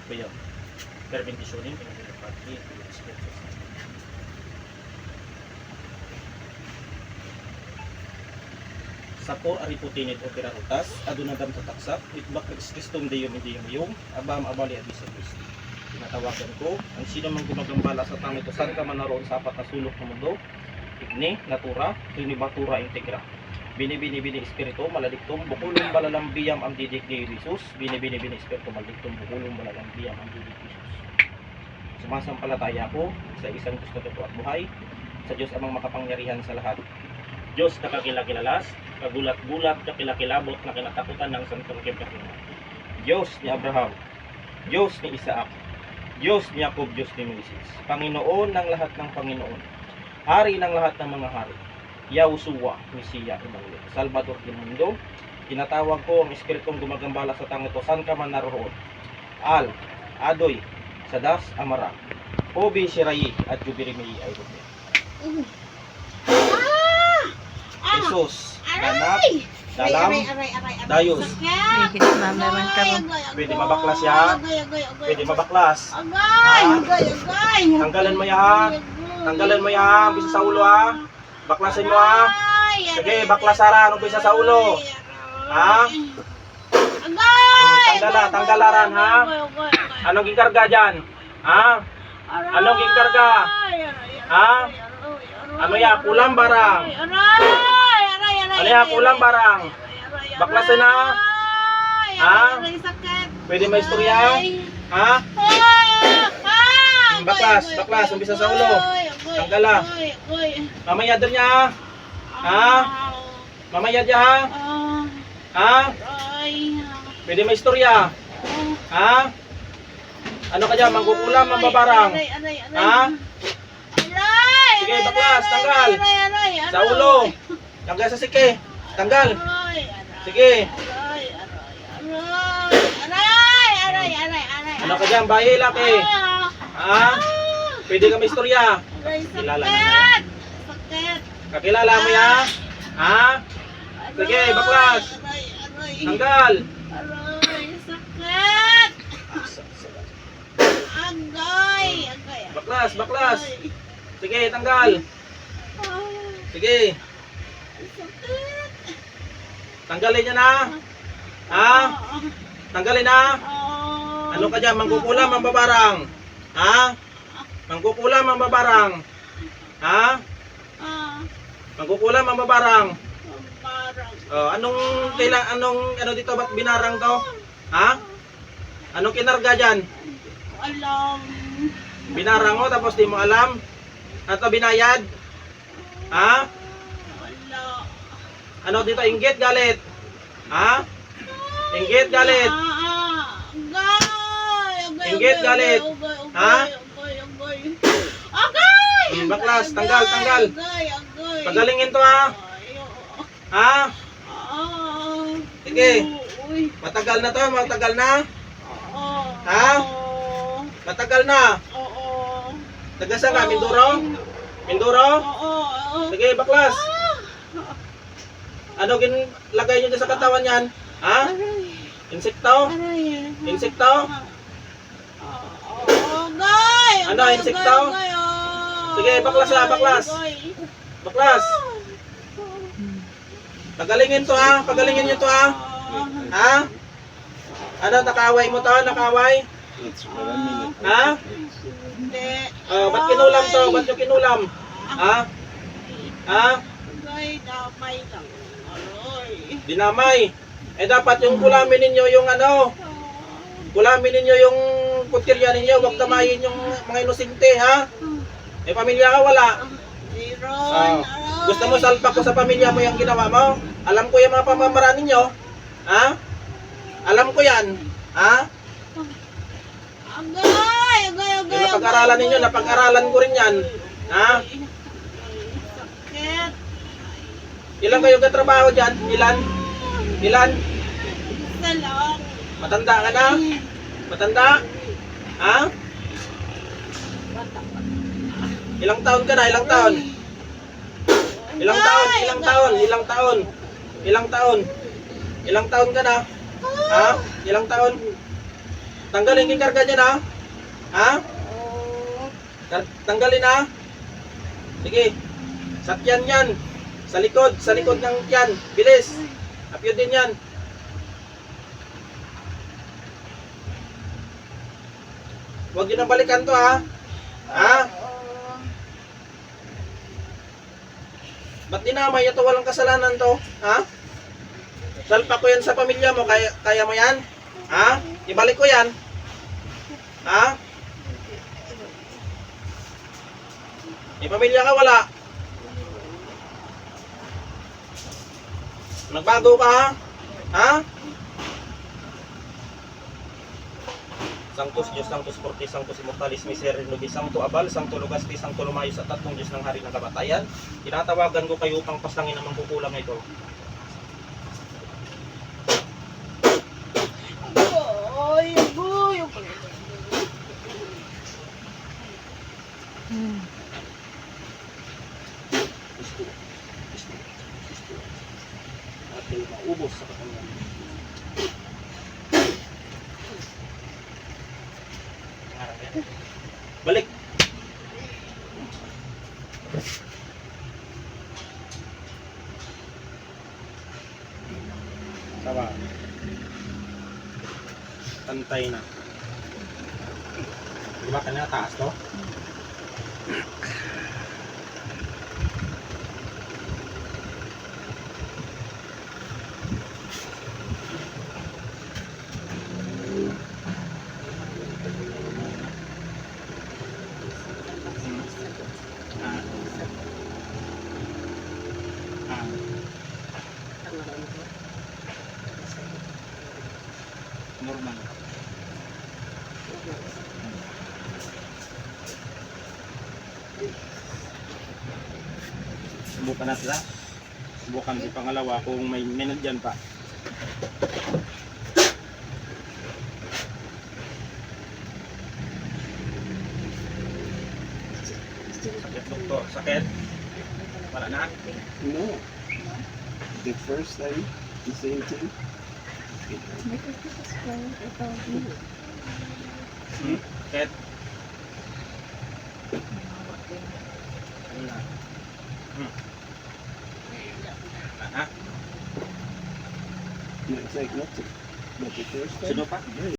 Bayaw. Perbentisyonin, pinagpapati, Espiritu Santo. Sapor ariputinit o pirarutas, adunagam tataksak, itbak Kristum Deum Deum, abam abali at isa Kristi. Tinatawagan ko, ang sino mang gumagambala sa tangit o saan ka man naroon sa apat na sulok ng mundo, igni, natura, trinibatura, integra. Bini Espiritu, maladiktum, bukulong balalambiyam ang didik ni Jesus, bini Espiritu, maladiktum, bukulong balalambiyam ang didik ni Jesus. Sumasampalataya ko sa isang Diyos na totoo at buhay, sa Diyos amang makapangyarihan sa lahat. Diyos na kakilakilalas, kagulat-gulat, kakilakilabot na kinatakutan ng santong kibkakilan. Diyos ni Abraham, Diyos ni Isaac, Diyos ni Jacob, Diyos ni Moises, Panginoon ng lahat ng Panginoon, Hari ng lahat ng mga hari, Yahushua, Mesiya, Emmanuel, Salvador del Mundo. Tinatawag ko ang Espiritong gumagambala sa tangit o saan ka man naroon. Al, Adoy, Sadas, Amara, Obi, Shirayi, at Jubirimi ay Rumi. Jesus, Anak, Dalam, Dayos. Pwede mabaklas ya? Pwede mabaklas. Tanggalan mo ya? Tanggalan mo ya? Bisa sa ulo ha? Baklasin mo ha? Sige, baklasaran. Ano bisa sa ulo? Ha? Tanggalaran ha? Anong gikarga dyan? Ha? Anong gikarga? Ha? Ano ya? Kulang barang. Ano ya? Kulang barang. Baklasin na. Ha? Pwede may istorya? Ha? Baklas. Umpisa sa ulo. Tanggala. Mamaya doon niya. Ha? Mamaya niya ha? Ha? Pwede may istorya? Ha? Ano ka dyan? Mangkukulam, mambabarang? Ha? Sige, baklas. Tanggal. Sa ulo. Tanggal sa sike. Tanggal. Sige. Ano ka dyan? Bayi laki. Ha? Pwede ka may istorya? Kilala na na. Kakilala mo yan? Ha? Sige, baklas. Tanggal. Baklas. Sige, tanggal. Sige. Tanggalin niya na. Ha? Tanggalin na. Ano ka dyan? Mangkukulam, mambabarang. Ha? Mangkukulam, mambabarang. Ha? Mangkukulam, mambabarang. Anong dito? Ba't binarang to? Ha? Anong kinarga dyan? Alam. Binarang mo tapos di mo alam? Ano binayad? Ha? Wala. Ano dito? Inggit, galit? Ha? Inggit, galit? Inggit, galit? Ha? Baklas, tanggal. Pagalingin to ha? Ha? Sige. Matagal na to, matagal na? Ha? Matagal na? Taga saan ka? Mindoro? Sige, baklas. Ano ginlagay nyo dyan sa katawan yan? Ha? Insekto? Ano, insekto? Sige, baklas. Pagalingin to ha? Pagalingin nyo to ha? Ha? Ano, nakaway mo to? Nakaway? Ha? Ba't kinulam to? Ba't nyo kinulam? Ha? Ha? Dinamay. Dapat yung kulamin ninyo yung ano? Kulamin ninyo yung putirya ninyo. Huwag tamayin yung mga inosente, ha? May pamilya ka, wala? Gusto mo salpak ko sa pamilya mo yung ginawa mo? Alam ko yung mga pamamaraan ninyo. Ha? Alam ko yan. Ha? Yung napag-aralan ninyo, napag-aralan ko rin yan. Ha? Ilan kayo katrabaho dyan? Ilan? Isa lang. Matanda ka na? Matanda? Ha? Ilang taon ka na? Ilang taon ka na? Ha? Ilang taon? Tanggalin yung karga niya na. Ha? Tanggalin na. Sige. Sakyan yan. Sa likod ng yan. Bilis. Apyo din yan. Huwag yun ang balikan to ha. Ha? Ba't dinamay ito? Walang kasalanan to. Ha? Salpa ko yan sa pamilya mo. Kaya mo yan? Ha? Ibalik ko yan. Ha? May pamilya ka wala? Nagbago ka ha? Ha? Sanctus Diyos, Sanctus Fortis, Sanctus Immortalis, Miserere Nobis, Sancto Abal, Sancto Legazpi, Sancto Lumayos, at tatlong Diyos ng Hari ng Kamatayan. Tinatawagan ko kayo upang paslangin ang mangkukulam na ito. Ay, boy. Ating maubos sa katangan. Balik! Sama. Tantay na. Diba kanina taas to? Normal. Subukan natin ha. Subukan si pangalawa kung may nandiyan pa. Sakit doktor, sakit. Wala na. No. The first time, the same thing. Sakit. Ano na? Ha? No, it's like nothing. But the first time, Sino pa? yeah,